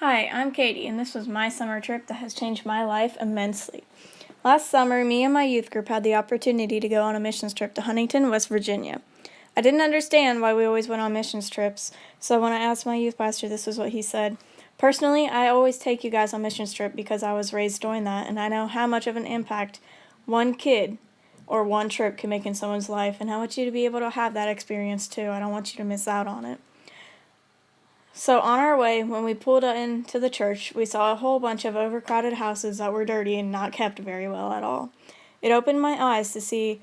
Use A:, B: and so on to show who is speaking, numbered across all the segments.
A: Hi, I'm Katie, and this was my summer trip that has changed my life immensely. Last summer, me and my youth group had the opportunity to go on a missions trip to Huntington, West Virginia. I didn't understand why we always went on missions trips, so when I asked my youth pastor, this was what he said. Personally, I always take you guys on missions trip because I was raised doing that, and I know how much of an impact one kid or one trip can make in someone's life, and I want you to be able to have that experience too. I don't want you to miss out on it. So on our way, when we pulled into the church, we saw a whole bunch of overcrowded houses that were dirty and not kept very well at all. It opened my eyes to see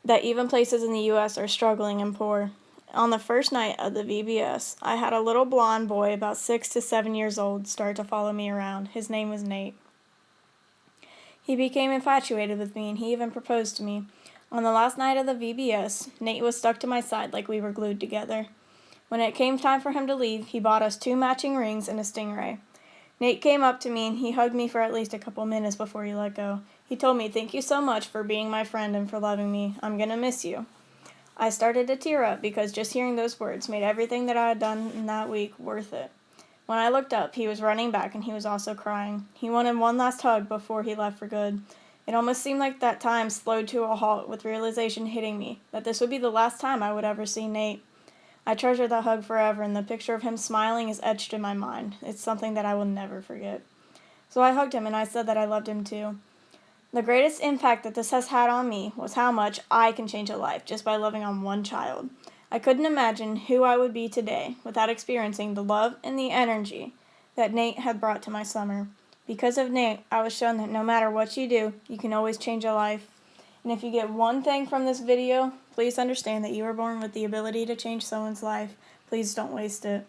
A: that even places in the U.S. are struggling and poor. On the first night of the VBS, I had a little blonde boy about 6 to 7 years old start to follow me around. His name was Nate. He became infatuated with me and he even proposed to me. On the last night of the VBS, Nate was stuck to my side like we were glued together. When it came time for him to leave, he bought us 2 matching rings and a stingray. Nate came up to me and he hugged me for at least a couple minutes before he let go. He told me, "Thank you so much for being my friend and for loving me. I'm gonna miss you." I started to tear up because just hearing those words made everything that I had done in that week worth it. When I looked up, he was running back and he was also crying. He wanted one last hug before he left for good. It almost seemed like that time slowed to a halt with realization hitting me that this would be the last time I would ever see Nate. I treasure that hug forever, and the picture of him smiling is etched in my mind. It's something that I will never forget. So I hugged him and I said that I loved him too. The greatest impact that this has had on me was how much I can change a life just by loving on one child. I couldn't imagine who I would be today without experiencing the love and the energy that Nate had brought to my summer. Because of Nate, I was shown that no matter what you do, you can always change a life. And if you get one thing from this video, please understand that you were born with the ability to change someone's life. Please don't waste it.